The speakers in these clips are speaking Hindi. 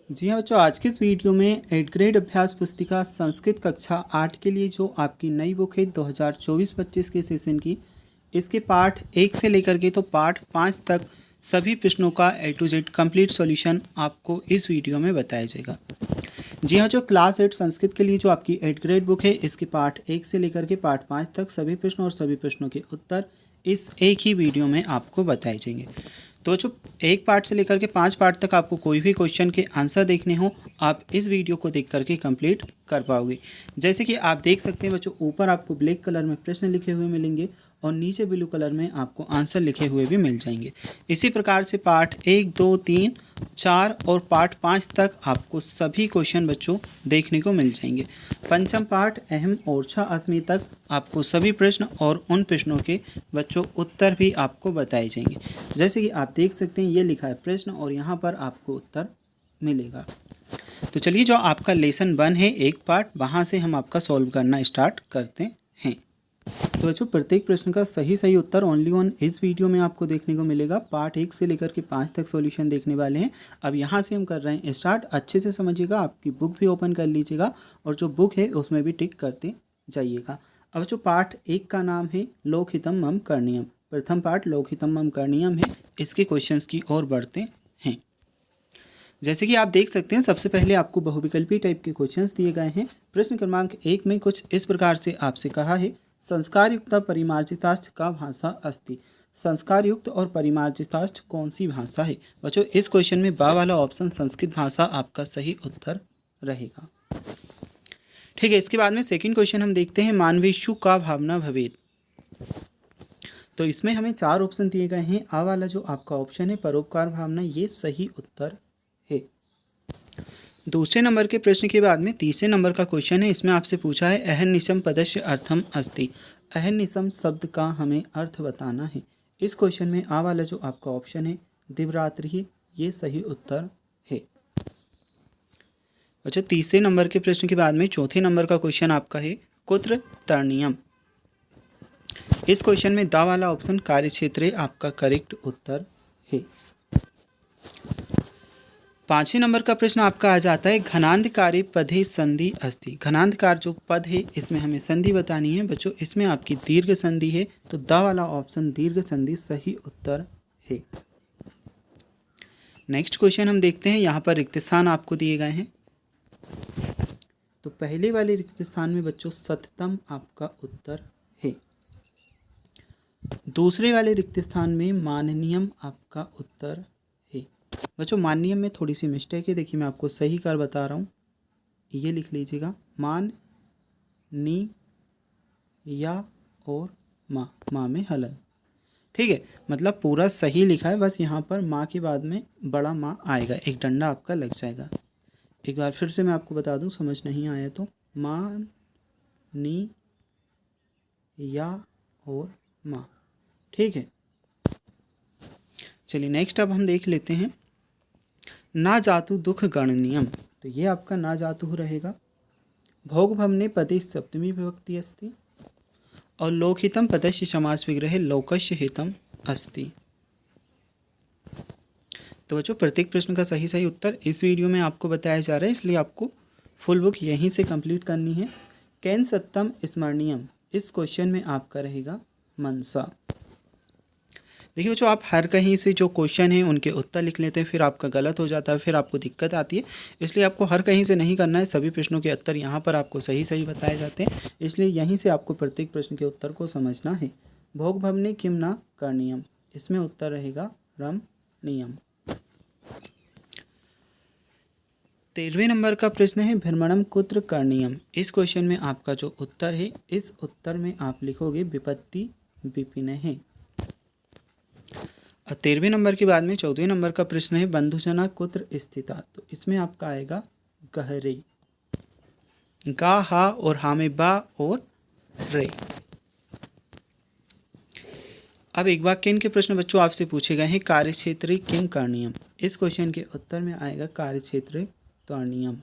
जी हाँ बच्चों, आज की इस वीडियो में 8th ग्रेड अभ्यास पुस्तिका संस्कृत कक्षा 8 के लिए जो आपकी नई बुक है 2024-25 के सेशन की, इसके पार्ट 1 से लेकर के तो पार्ट 5 तक सभी प्रश्नों का A to Z complete solution आपको इस वीडियो में बताया जाएगा। जी हाँ, जो क्लास 8 संस्कृत के लिए जो आपकी 8th ग्रेड बुक है, इसके पार्ट 1 से लेकर के पार्ट 5 तक सभी प्रश्न और सभी प्रश्नों के उत्तर इस एक ही वीडियो में आपको बताए जाएंगे। तो जो एक पार्ट से लेकर के 5 पार्ट तक आपको कोई भी क्वेश्चन के आंसर देखने हो, आप इस वीडियो को देख करके कंप्लीट कर पाओगे। जैसे कि आप देख सकते हैं बच्चों, ऊपर आपको ब्लैक कलर में प्रश्न लिखे हुए मिलेंगे और नीचे ब्लू कलर में आपको आंसर लिखे हुए भी मिल जाएंगे। इसी प्रकार से पार्ट 1, 2, 3, 4 और पार्ट 5 तक आपको सभी क्वेश्चन बच्चों देखने को मिल जाएंगे। पंचम पार्ट अहम ओरछा अस्मी तक आपको सभी प्रश्न और उन प्रश्नों के बच्चों उत्तर भी आपको बताए जाएंगे। जैसे कि आप देख सकते हैं, ये लिखा है प्रश्न और यहाँ पर आपको उत्तर मिलेगा। तो चलिए, जो आपका लेसन 1 है एक पार्ट, वहाँ से हम आपका सॉल्व करना स्टार्ट करते हैं। तो बच्चों, प्रत्येक प्रश्न का सही उत्तर ओनली ऑन इस वीडियो में आपको देखने को मिलेगा। पार्ट 1 से लेकर के 5 तक सॉल्यूशन देखने वाले हैं। अब यहाँ से हम कर रहे हैं स्टार्ट। अच्छे से समझिएगा, आपकी बुक भी ओपन कर लीजिएगा और जो बुक है उसमें भी टिक करते जाइएगा। अब जो पार्ट 1 का नाम है लोकहितम मम करणीयम। प्रथम पार्ट लोकहितम मम करणीयम है। इसके क्वेश्चंस की ओर बढ़ते हैं। जैसे कि आप देख सकते हैं, सबसे पहले आपको बहुविकल्पी टाइप के क्वेश्चंस दिए गए हैं। प्रश्न क्रमांक 1 में कुछ इस प्रकार से आपसे कहा है, संस्कार युक्त परिमार्जिताश्च का भाषा अस्ति। संस्कार युक्त और परिमार्जिताश्च कौन सी भाषा है? बच्चों, इस क्वेश्चन में बा वाला ऑप्शन संस्कृत भाषा आपका सही उत्तर रहेगा। ठीक है, इसके बाद में सेकंड क्वेश्चन हम देखते हैं, मानवेषु का भावना भवेद। तो इसमें हमें 4 ऑप्शन दिए गए हैं। आ वाला जो आपका ऑप्शन है परोपकार भावना, ये सही उत्तर है। दूसरे नंबर के प्रश्न के बाद में तीसरे नंबर का क्वेश्चन है। इसमें आपसे पूछा है अहर्निशम पदस्य अर्थम अस्ति। अहर्निशम शब्द का हमें अर्थ बताना है। इस क्वेश्चन में आ वाला जो आपका ऑप्शन है दिवरात्रि, ये सही उत्तर है। अच्छा, तीसरे नंबर के प्रश्न के बाद में चौथे नंबर का क्वेश्चन आपका है कुत्र तरणीयम। इस क्वेश्चन में दा वाला ऑप्शन कार्यक्षेत्र आपका करेक्ट उत्तर है। पांचवें नंबर का प्रश्न आपका आ जाता है घनांधकारे पदे संधि अस्ति। घनांधकार जो पद है इसमें हमें संधि बतानी है। बच्चों, इसमें आपकी दीर्घ संधि है, तो द वाला ऑप्शन दीर्घ संधि सही उत्तर है। नेक्स्ट क्वेश्चन हम देखते हैं। यहाँ पर रिक्त स्थान आपको दिए गए हैं। तो पहले वाले रिक्त स्थान में बच्चों सततम आपका उत्तर है। दूसरे वाले रिक्त स्थान में माननीयम आपका उत्तर है। बच्चों, माननीयम में थोड़ी सी मिस्टेक है, देखिए मैं आपको सही कर बता रहा हूँ। ये लिख लीजिएगा, मान नी या और माँ में हलन। ठीक है, मतलब पूरा सही लिखा है, बस यहाँ पर माँ के बाद में बड़ा माँ आएगा, एक डंडा आपका लग जाएगा। एक बार फिर से मैं आपको बता दूँ, समझ नहीं आया तो मान नी या और माँ। ठीक है, चलिए नेक्स्ट अब हम देख लेते हैं ना जातु दुख गणनीयम। तो ये आपका ना जातु रहेगा। भोग भवने पदे सप्तमी विभक्ति अस्ति और लोकहितम पदस्य समास विग्रहे लोकस्य हितम अस्ति। तो बच्चों, प्रत्येक प्रश्न का सही उत्तर इस वीडियो में आपको बताया जा रहा है, इसलिए आपको फुल बुक यहीं से कंप्लीट करनी है। कैन सत्यम स्मरणीयम, इस क्वेश्चन में आपका रहेगा मनसा। देखिए बच्चों, आप हर कहीं से जो क्वेश्चन है उनके उत्तर लिख लेते हैं, फिर आपका गलत हो जाता है, फिर आपको दिक्कत आती है। इसलिए आपको हर कहीं से नहीं करना है, सभी प्रश्नों के उत्तर यहाँ पर आपको सही बताए जाते हैं, इसलिए यहीं से आपको प्रत्येक प्रश्न के उत्तर को समझना है। भोग भवने किम न करणीयम, इसमें उत्तर रहेगा रम नियम। 13वें नंबर का प्रश्न है भ्रमणम कुत्र करणीयम। इस क्वेश्चन में आपका जो उत्तर है, इस उत्तर में आप लिखोगे विपत्ति विपिन है। और 13वें नंबर के बाद में 14वें नंबर का प्रश्न है बंधुजना कुत्र स्थिता। तो इसमें आपका आएगा गहरे, गा हा और हा में बा और रे। अब एक वाक्य के प्रश्न बच्चों आपसे पूछे गए हैं कार्यक्षेत्र किम करणीयम। इस क्वेश्चन के उत्तर में आएगा कार्यक्षेत्र करणीयम।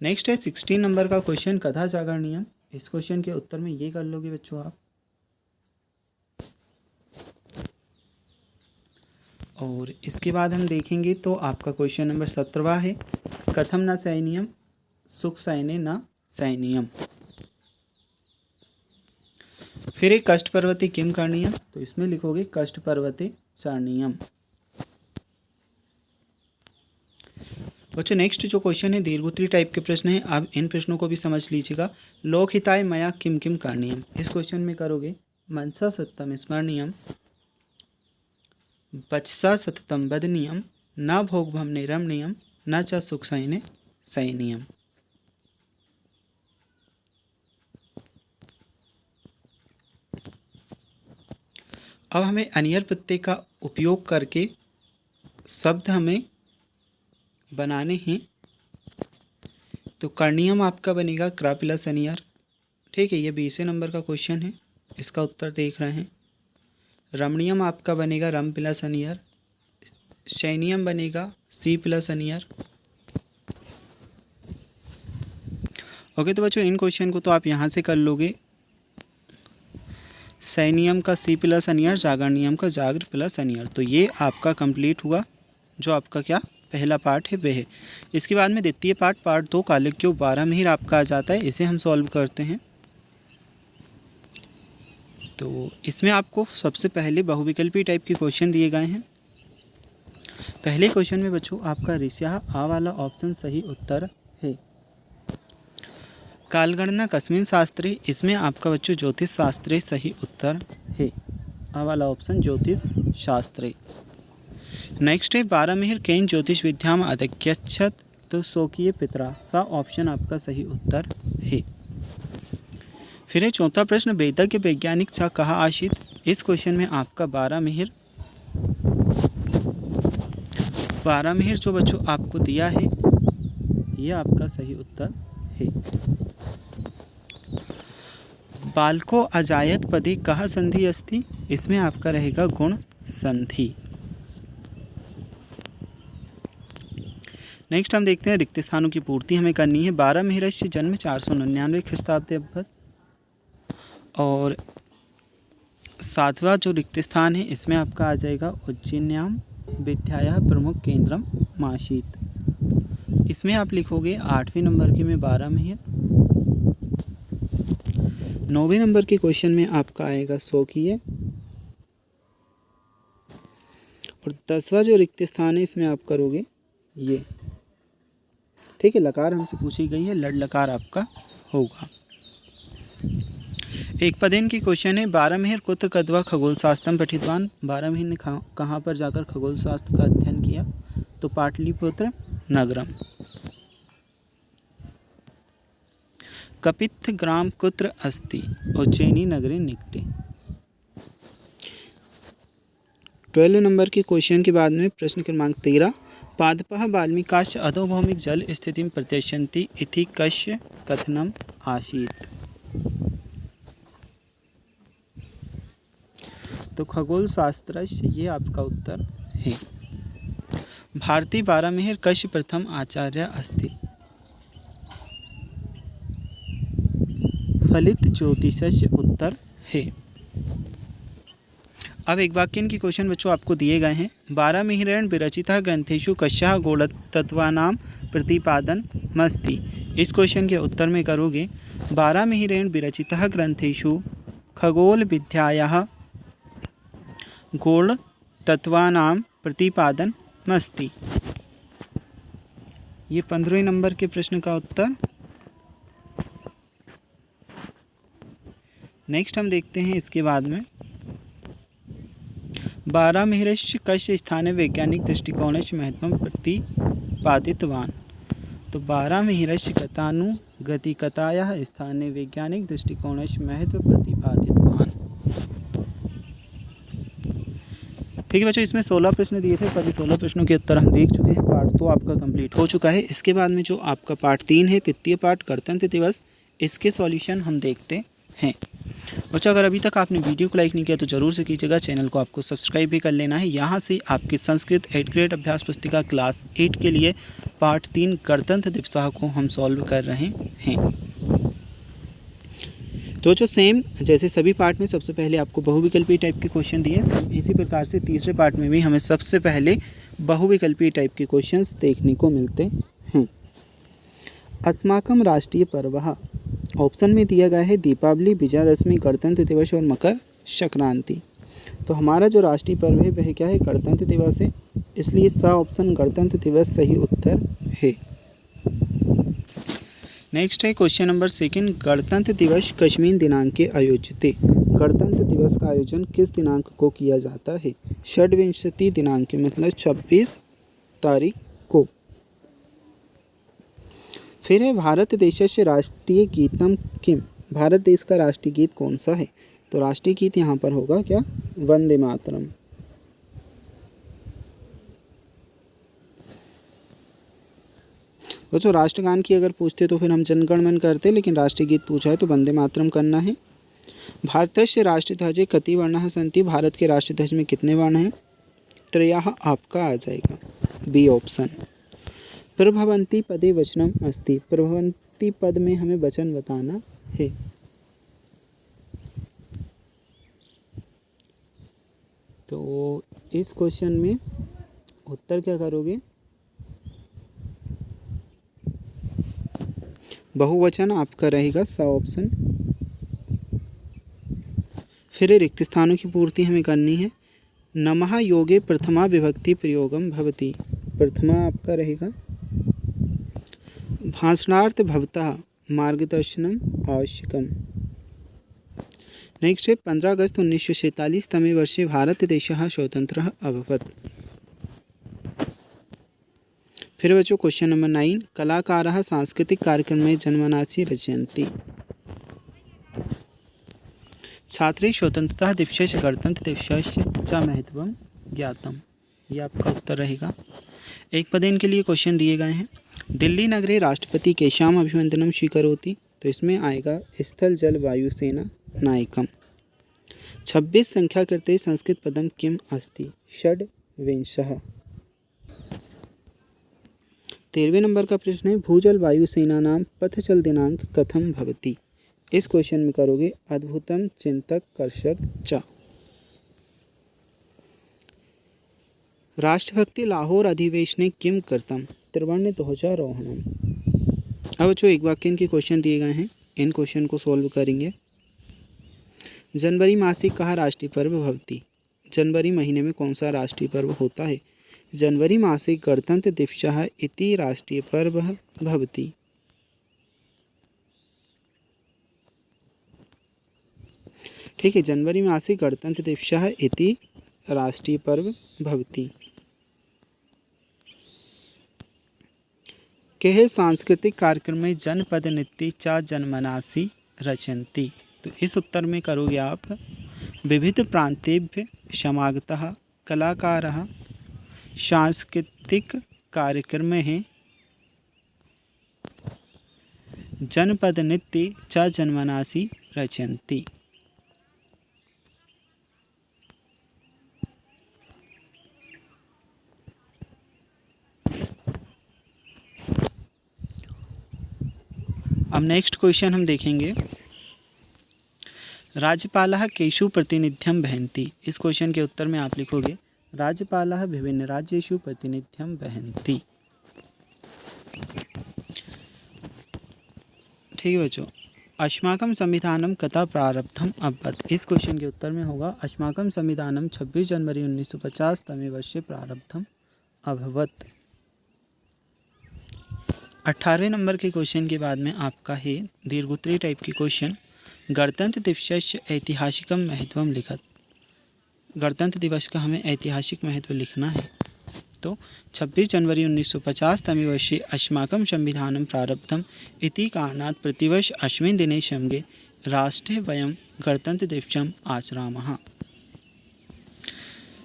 नेक्स्ट है 16 नंबर का क्वेश्चन कथा जागरणीयम। इस क्वेश्चन के उत्तर में ये कर लोगे बच्चों आप। और इसके बाद हम देखेंगे तो आपका क्वेश्चन नंबर 17वां है, कथम न सैनियम सुख सैने न सैनियम। फिर एक कष्ट पर्वते किम करणीयम, तो इसमें लिखोगे कष्ट पर्वते चारणीयम। बच्चों नेक्स्ट जो क्वेश्चन है दीर्घोत्तरी टाइप के प्रश्न है, आप इन प्रश्नों को भी समझ लीजिएगा। लोकहिताय मया किम किम करणीयम, इस क्वेश्चन में करोगे मनसा सत्तम स्मरणीयम, वचसा सततम वदनीयम, न भोगभमने रमणीयम, न च सुख सैने सैनियम। अब हमें अनियर प्रत्यय का उपयोग करके शब्द हमें बनाने हैं। तो करणीयम आपका बनेगा क्रा प्लस अनियर, ठीक है, ये 20वें नंबर का क्वेश्चन है, इसका उत्तर देख रहे हैं। रमणीयम आपका बनेगा रम प्लस अनियर, सैनियम बनेगा सी प्लस अनियर। ओके, तो बच्चों इन क्वेश्चन को तो आप यहाँ से कर लोगे। सैनियम का सी प्लस अनियर, जागरणीयम का जागर प्लस अनियर, तो ये आपका कंप्लीट हुआ जो आपका क्या पहला पार्ट है वह है। इसके बाद में द्वितीय पार्ट 2 कालिक क्यों 12 मिहिर आपका आ जाता है, इसे हम सॉल्व करते हैं। तो इसमें आपको सबसे पहले बहुविकल्पी टाइप के क्वेश्चन दिए गए हैं। पहले क्वेश्चन में बच्चों आपका ऋषा आ वाला ऑप्शन सही उत्तर है। कालगणना कस्मिन शास्त्रे, इसमें आपका बच्चों ज्योतिष शास्त्रे सही उत्तर है, आ वाला ऑप्शन ज्योतिष शास्त्रे। नेक्स्ट है 12 मिहिर केन ज्योतिष विद्याम अध्यक्षत, तो स्वकीय पितरा, सा ऑप्शन आपका सही उत्तर है। फिर है चौथा प्रश्न, वेदज्ञ वैज्ञानिक छ कहा आशित, इस क्वेश्चन में आपका 12 मिहिर जो बच्चों आपको दिया है ये आपका सही उत्तर है। बालको अजायत पदे कहा संधि अस्ति, इसमें आपका रहेगा गुण संधि। नेक्स्ट हम देखते हैं रिक्त स्थानों की पूर्ति हमें करनी है। 12 मिहिरस्य जन्म 499 ख्रीस्ताब्द अब्द, और 7वां जो रिक्त स्थान है इसमें आपका आ जाएगा उज्जैन्याम विद्याया प्रमुख केंद्रम माशीत, इसमें आप लिखोगे 8वें नंबर की में 12 मिहिर। 9वें नंबर के क्वेश्चन में आपका आएगा स्वकीय, और 10वां जो रिक्त स्थान है इसमें आप करोगे ये, ठीक है। लकार हमसे पूछी गई है, लड़ लकार आपका होगा। एक पदेन की क्वेश्चन है 12 मिहिर कुत्र कद्वा खगोल शास्त्रम पठितवान, 12 मिहिर ने कहाँ पर जाकर खगोल शास्त्र का अध्ययन किया, तो पाटलिपुत्र नगरम। कपित्थ ग्राम कुत्र अस्ति, उज्जैनी नगरे निकटे। 12 नंबर के क्वेश्चन के बाद में प्रश्न क्रमांक 13, पादपः वाल्मीकाश्च अधोभौमिक जल स्थितिं प्रत्यक्षन्ति इति कस्य कथनम आसीत्, तो खगोल शास्त्र ये आपका उत्तर है। भारती 12 मिहिर कस्य प्रथम आचार्य अस्ति, फलित ज्योतिषस्य उत्तर है। अब एक वाक्यन की क्वेश्चन बच्चों आपको दिए गए हैं। 12 मिहिरेण विरचिता ग्रंथेषु कस्याः गोलतत्त्वानां प्रतिपादनमस्ति, इस क्वेश्चन के उत्तर में करोगे 12 मिहिरेण विरचिता ग्रंथेषु खगोल विद्यायाः गोलतत्त्वानां प्रतिपादनमस्ति, ये 15वें नंबर के प्रश्न का उत्तर। नेक्स्ट हम देखते हैं इसके बाद में 12 मिहिरस्य कस्य स्थाने वैज्ञानिक दृष्टिकोणस्य महत्वं प्रतिपादितवान्, तो 12 मिहिरस्य गतानुगतिकतायाः स्थाने वैज्ञानिक दृष्टिकोणस्य महत्व प्रतिपादितवान्। ठीक है बच्चों, इसमें 16 प्रश्न दिए थे, सभी 16 प्रश्नों के उत्तर हम देख चुके हैं। पार्ट 2 आपका कंप्लीट हो चुका है। इसके बाद में जो आपका पार्ट 3 है, तृतीय पार्ट गणतंत्र दिवस, इसके सॉल्यूशन हम देखते हैं। बच्चों अगर अभी तक आपने वीडियो को लाइक नहीं किया तो ज़रूर से कीजिएगा, चैनल को आपको सब्सक्राइब भी कर लेना है। यहाँ से आपकी संस्कृत 8th ग्रेड अभ्यास पुस्तिका क्लास 8 के लिए पार्ट 3 गणतंत्र दिवस को हम सॉल्व कर रहे हैं। तो जो सेम जैसे सभी पार्ट में सबसे पहले आपको बहुविकल्पीय टाइप के क्वेश्चन दिए, सब इसी प्रकार से तीसरे पार्ट में भी हमें सबसे पहले बहुविकल्पीय टाइप के क्वेश्चंस देखने को मिलते हैं। अस्माकम राष्ट्रीय पर्व, ऑप्शन में दिया गया है दीपावली, विजयादशमी, गणतंत्र दिवस और मकर संक्रांति। तो हमारा जो राष्ट्रीय पर्व है वह क्या है, गणतंत्र दिवस है, इसलिए सा ऑप्शन गणतंत्र दिवस सही उत्तर है। नेक्स्ट है क्वेश्चन नंबर सेकंड, गणतंत्र दिवस कस्मिन् दिनांके आयोज्यते। गणतंत्र दिवस का आयोजन किस दिनांक को किया जाता है? षड्विंशति दिनांक मतलब 26 तारीख को। फिर है भारत देशस्य राष्ट्रीय गीतम किम। भारत देश का राष्ट्रीय गीत कौन सा है? तो राष्ट्रीय गीत यहाँ पर होगा क्या, वंदे मातरम। तो राष्ट्रगान की अगर पूछते तो फिर हम जनगण मन करते, लेकिन राष्ट्रीय गीत पूछा है तो वंदे मातरम करना है। भारतस्य राष्ट्रध्वजे कति वर्णाः सन्ति। भारत के राष्ट्रध्वज में कितने वर्ण हैं? त्रयः आपका आ जाएगा बी ऑप्शन। प्रभवन्ति पदे वचनम अस्ति। प्रभवन्ति पद में हमें वचन बताना है। तो इस क्वेश्चन में उत्तर क्या करोगे? बहुवचन आपका रहेगा सा ऑप्शन। फिर रिक्त स्थानों की पूर्ति हमें करनी है। नमः योगे प्रथमा विभक्ति प्रयोगम भवति। प्रथमा आपका रहेगा। भाषणार्थ भवतः मार्गदर्शनम आवश्यकम। नेक्स्ट है 15 अगस्त 1947 तमे वर्षे भारत देशः स्वतंत्रः अभवत्। फिर बच्चों क्वेश्चन नंबर 9, कलाकारः सांस्कृतिक कार्यक्रमे जन्मनासि रचयन्ति। छात्रे स्वतंत्रता दिवसस्य गणतंत्र दिवसस्य च महत्वं ज्ञातम्। ये आपका उत्तर रहेगा। एक पदेन के लिए क्वेश्चन दिए गए हैं। दिल्ली नगरे राष्ट्रपति केषाम् अभिवंदनं स्वीकरोति। तो इसमें आएगा स्थल जल वायु सेना नायकम। 26 संख्या कृते संस्कृत पदम किम अस्ति। षड्विंशः। 13वें नंबर का प्रश्न है, भूजल वायु सेनानां पथचल दिनांक कथम भवति। इस क्वेश्चन में करोगे अद्भुतम चिंतक कर्षक च। राष्ट्रभक्ति लाहौर अधिवेशने किम कृतम। त्रिवर्ण ध्वजारोहणम। अब जो एक वाक्य के क्वेश्चन दिए गए हैं, इन क्वेश्चन को सॉल्व करेंगे। जनवरी मासिक कहा राष्ट्रीय पर्व भवति। जनवरी महीने में कौन सा राष्ट्रीय पर्व होता है? जनवरी मासे गणतंत्र दिवसः इति राष्ट्रीय पर्व भवति। ठीक है, जनवरी मासे गणतंत्र दिवसः इति राष्ट्रीय पर्व भवति। के सांस्कृतिक कार्यक्रम में जनपद नृत्य च जन्मनासि रचयन्ति। तो इस उत्तर में करोगे आप विविध प्रांतेभ्य समागतः कलाकारः सांस्कृतिक कार्यक्रम है जनपद नृत्य च जन्मनासि रचयन्ति। अब नेक्स्ट क्वेश्चन हम देखेंगे। राज्यपालः केषु प्रतिनिध्यं वहन्ति। इस क्वेश्चन के उत्तर में आप लिखोगे राज्यपालः विभिन्न राज्येषु प्रतिनिध्यं वहन्ति। ठीक है बच्चों, अस्माकं संविधानं कदा प्रारब्धम् अभवत्। इस क्वेश्चन के उत्तर में होगा अस्माकं संविधानं 26 जनवरी 1950 तमे वर्षे प्रारब्धम् अभवत्। 18वें नंबर के क्वेश्चन के बाद में आपका है दीर्घोत्तरीय टाइप के क्वेश्चन। गणतंत्र दिवसस्य ऐतिहासिकं महत्वं लिखत। गणतंत्र दिवस का हमें ऐतिहासिक महत्व लिखना है। तो 26 जनवरी 1950 तमे वर्षे अस्माकं संविधानं प्रारब्धम् इति कारणात् प्रतिवर्ष अस्मिन् दिने समगे राष्ट्रे वयं गणतंत्र दिवसम् आचरामः।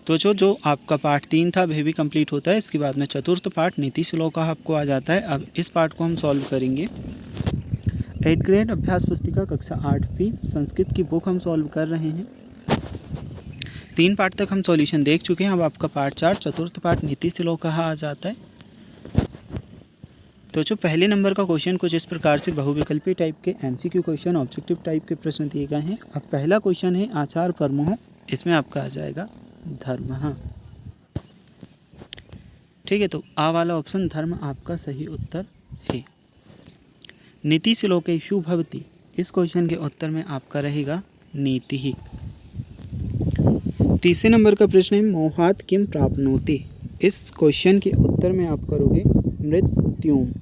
तो जो आपका पार्ट 3 था वह भी कंप्लीट होता है। इसके बाद में चतुर्थ पार्ट नीति श्लोका आपको आ जाता है। अब इस पार्ट को हम सॉल्व करेंगे। 8th ग्रेड अभ्यास पुस्तिका कक्षा 8वीं संस्कृत की बुक हम सॉल्व कर रहे हैं। 3 पार्ट तक हम सॉल्यूशन देख चुके हैं। अब आपका पार्ट 4 चतुर्थ पार्ट नीति श्लोका आ जाता है। तो जो पहले नंबर का क्वेश्चन कुछ इस प्रकार से बहुविकल्पी टाइप के एमसीक्यू क्वेश्चन ऑब्जेक्टिव टाइप के प्रश्न दिए गए हैं। अब पहला क्वेश्चन है आचार परमोह, इसमें आपका आ जाएगा धर्म। ठीक है, तो आ वाला ऑप्शन धर्म आपका सही उत्तर है। नीति श्लोकेषु भवति, इस क्वेश्चन के उत्तर में आपका रहेगा नीति ही। तीसरे नंबर का प्रश्न है मोहात् किम प्राप्नोति, इस क्वेश्चन के उत्तर में आप करोगे मृत्युम।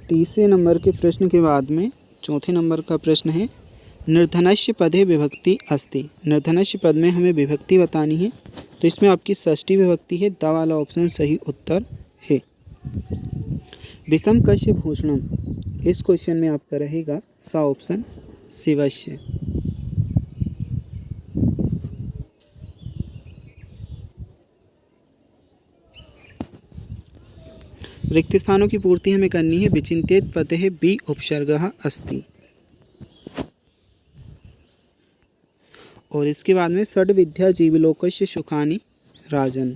तीसरे नंबर के प्रश्न के बाद में चौथे नंबर का प्रश्न है निर्धनस्य पदे विभक्ति अस्ति, निर्धनस्य पद में हमें विभक्ति बतानी है, तो इसमें आपकी षष्ठी विभक्ति है, द वाला ऑप्शन सही उत्तर है। विषम कस्य भूषणम, इस क्वेश्चन में आपका रहेगा सा ऑप्शन शिवस्य। रिक्त स्थानों की पूर्ति हमें करनी है, विचिन्त्येत पते बी उपसर्गः अस्ति, और इसके बाद में षड् विद्या जीवलोकस्य सुखानि राजन।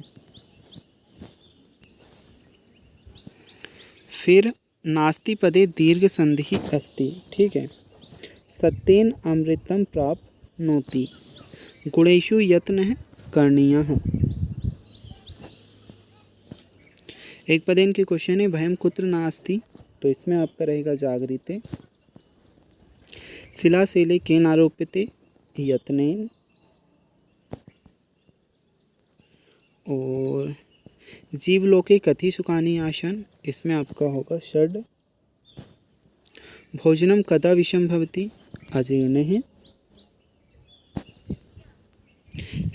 फिर नास्ति पदे दीर्घ संधि अस्ति, ठीक है। सत्येन अमृतम प्राप्नोति, गुणेषु यत्नः करणीयः। एक पदेन के क्वेश्चन है भयम कुत्र नास्ति, तो इसमें आपका रहेगा जागृते। शिलाशैले केन आरोप्यते, यत्नेन। और जीवलोके कति सुखानि आसन, इसमें आपका होगा षड्। भोजनम कदा विषम भवति, अजीर्णः।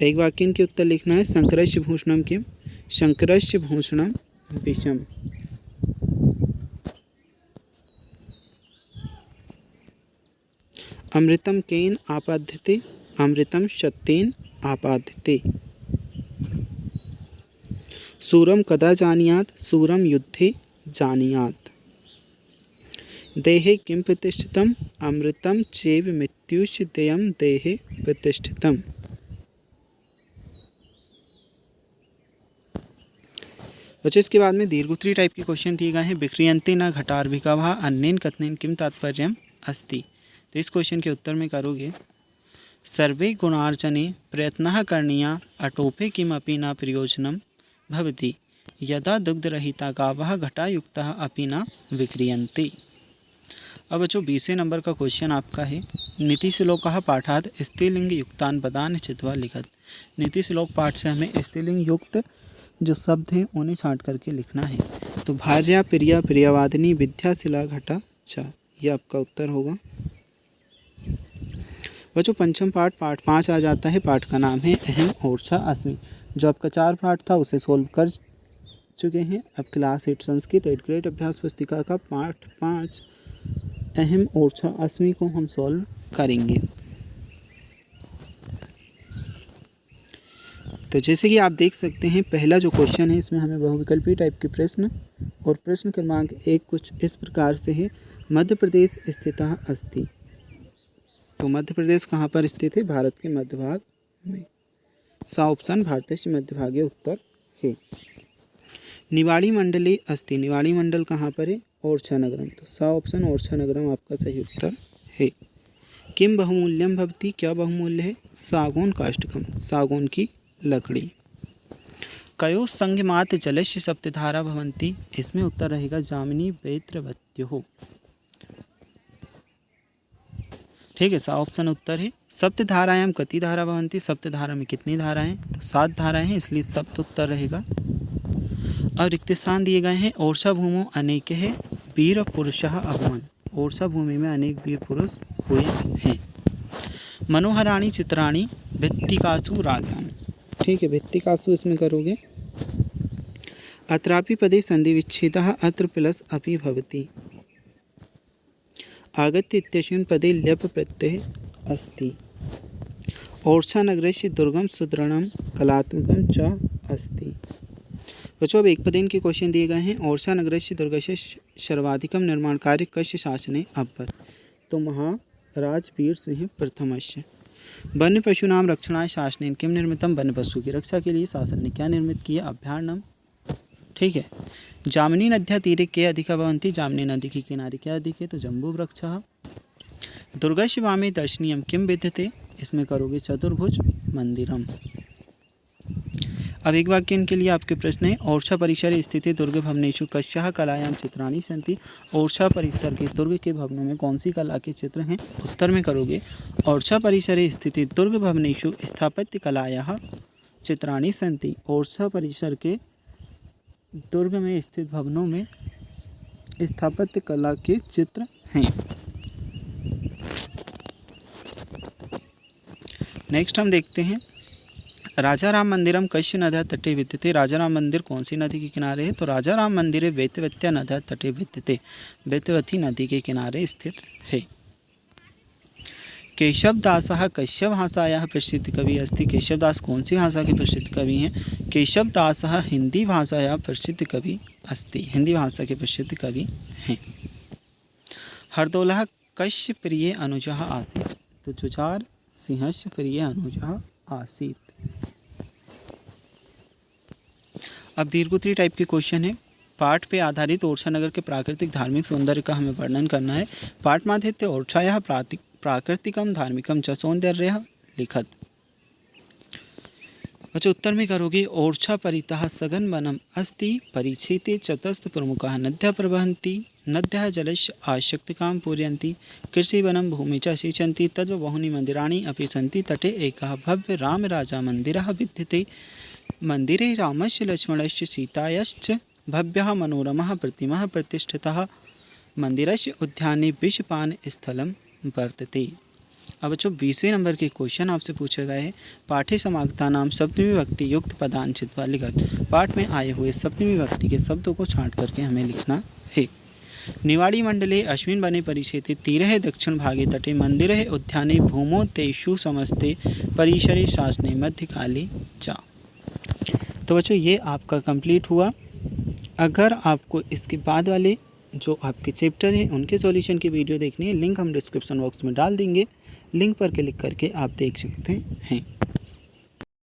एक वाक्य के उत्तर लिखना है शंकरस्य भूषणम किम, शंकरस्य भूषणम विषम। अमृतम केन आपाद्यते, अमृतम सत्येन आपाद्यते। सूरम कदा जानीयात्, सूरम युद्धे जानीयात्। देहे किं प्रतिष्ठितम्, अमृतम चैव मृत्युश्च देयं देहे प्रतिष्ठितम्। बच्चों इसके बाद में दीर्घोत्तरी टाइप के क्वेश्चन दिए गए हैं। विक्रियन्ते न घटार्भिकः अन्येन कथनेन किं तात्पर्यम् अस्ति, तो इस क्वेश्चन के उत्तर में करोगे सर्वे गुणार्जने प्रयत्नः करणीयः अटोपे किमपि न प्रयोजनं भवति, यदा दुग्धरहिता गावः घटायुक्तः अपि न विक्रियन्ते। अब बच्चों 20वें नंबर का क्वेश्चन आपका है नीतिश्लोकः पाठात् स्त्रीलिंग युक्तान् पदान् छित्त्वा लिखत। नीतिश्लोक पाठ से हमें स्त्रीलिंग युक्त जो शब्द हैं उन्हें छांट करके लिखना है। तो भार्या प्रिया प्रियवादिनी विद्या शिला घटा चा, ये आपका उत्तर होगा। बच्चों पंचम पाठ 5 आ जाता है। पाठ का नाम है अहम ओरछा अस्मि। जो आपका 4 पाठ था उसे सोल्व कर चुके हैं। अब क्लास 8 संस्कृत 8 ग्रेड अभ्यास पुस्तिका का पाठ 5 अहम ओरछा अस्मि को हम सॉल्व करेंगे। तो जैसे कि आप देख सकते हैं पहला जो क्वेश्चन है इसमें हमें बहुविकल्पी टाइप के प्रश्न और प्रश्न क्रमांक 1 कुछ इस प्रकार से है मध्य प्रदेश स्थितः अस्ति। तो मध्य प्रदेश कहाँ पर स्थित है, भारत के मध्य भाग में। सा ऑप्शन भारत से मध्य भागीय उत्तर है। निवाड़ी मंडले अस्ति, निवाड़ी मंडल कहाँ पर है, ओरछा नगरम। तो सा ऑप्शन ओरछा नगरम आपका सही उत्तर है। किम बहुमूल्यम भवति, क्या बहुमूल्य है, सागौन काष्ठकम, सागौन की लकड़ी। कयो संगमात् जलस्य सप्तधारा भवन्ति, इसमें उत्तर रहेगा जामिनी वेत्रवत्योः। ठीक है, सा ऑप्शन उत्तर है। सप्तधारायां कति धारा भवन्ति, सप्तधारा में कितनी धाराएं, तो 7 धाराएं हैं, इसलिए सप्त उत्तर रहेगा। और रिक्त स्थान दिए गए हैं ओरछा भूमौ अनेक है वीर पुरुषः अभवन्, ओरछा भूमि में अनेक वीर पुरुष हुए हैं। मनोहराणि चित्राणि भित्तिकासु राजान। ठीक है, भित्तिकासु इसमें करोगे। अत्रापि पदे संधि विच्छेदः अत्र प्लस अपि भवति। आगत्य इत्यस्मिन् पदे ल्यप प्रत्यय अस्ति। ओरछा नगरस्य दुर्गम सुदृढ़ं कलात्मकं च अस्ति। बच्चों अब एक पदेन के क्वेश्चन दिए गए हैं। ओरछा नगरस्य दुर्गस्य सर्वाधिकं निर्माण कार्य कस्य शासने अभवत्, तो महाराज वीर सिंह प्रथमस्य। वन्य पशूनां रक्षणाय शासनेन किम निर्मितम, वन्य पशु की रक्षा के लिए शासन ने क्या निर्मित किया, अभयारण्यम ठीक है। जामिनी नद्या तीरे के अधिका भवन्ति, जामिनी नदी के किनारे क्या अधिक है, तो जम्बूवृक्षः। दुर्गस्य वामे दर्शनीयं किं विद्यते, इसमें करोगे चतुर्भुज मंदिरम। अब एक वाक्य इनके लिए आपके प्रश्न है, ओरछा परिसरे स्थित दुर्ग भवनेषु कस्याः कलायां चित्राणि सन्ति। ओरछा परिसर के दुर्ग के भवनों में कौन सी कला के चित्र हैं। उत्तर में करोगे ओरछा परिसरे स्थित दुर्ग भवनेषु स्थापत्य कलायाः चित्राणि सन्ति। ओरछा परिसर के दुर्ग में स्थित भवनों में स्थापत्य कला के चित्र हैं। नेक्स्ट हम देखते हैं, राजा राम मंदिरम कस्य नद्या तटे विद्यते। राजा राम मंदिर कौन सी नदी के किनारे है, तो राजा राम मंदिर वेतवत्या नद्या तटे विद्यते, वेतवती नदी के किनारे स्थित है। केशवदासः कस्य भाषायाः प्रसिद्ध कवि अस्ति। केशवदास कौन सी भाषा के प्रसिद्ध कवि हैं। केशवदासः हिंदी भाषायाः प्रसिद्ध कवि अस्ति, हिंदी भाषा के प्रसिद्ध कवि हैं। हरदोलः कस्य प्रिय अनुजः आसीत्, तो जुझार सिंहस्य प्रिय अनुजः आसीत्। अब दीर्घोत्तरी टाइप के क्वेश्चन है। पाठ पे आधारित ओरछा नगर के प्राकृतिक धार्मिक सौंदर्य का हमें वर्णन करना है। पाठ माध्यते ओरछायाः प्राकृतिकम धार्मिकम च सौंदर्यः लिखत। अच्छा, उत्तर में करोगे ओरछा परितः सघन वनम अस्ति, परिक्षेत्रे चतस्थ प्रमुखाः नद्यः प्रवहन्ति, नद्यः जलस्य आवश्यकतां पूरयन्ति, कृषिवनं भूमि च सिंचन्ति, तद् बहूनि मन्दिराणि अपि सन्ति। तटे एकः भव्य रामराजामन्दिरः विद्यते, मंदिरे रामस्य लक्ष्मणस्य सीतायाश्च भव्यः मनोरमः प्रतिमः प्रतिष्ठितः, मंदिरस्य उद्याने विषपान स्थलं वर्तते। अब बच्चों 20वें नंबर के क्वेश्चन आपसे पूछे गए हैं। पाठे समागता नाम सप्तमी विभक्ति युक्त पदान छित्वा लिखत। पाठ में आए हुए सप्तमी विभक्ति के शब्दों को छांट करके हमें लिखना है। निवाड़ी मंडले अश्विन बने परिक्षेत्रे तीरे दक्षिण भागे तटे मंदिरे उद्याने भूमो तेषु समस्ते परिसरे शासने मध्यकाले च। तो बच्चों ये आपका कंप्लीट हुआ। अगर आपको इसके बाद वाले जो आपके चैप्टर हैं उनके सॉल्यूशन की वीडियो देखनी है, लिंक हम डिस्क्रिप्शन बॉक्स में डाल देंगे, लिंक पर क्लिक करके आप देख सकते हैं।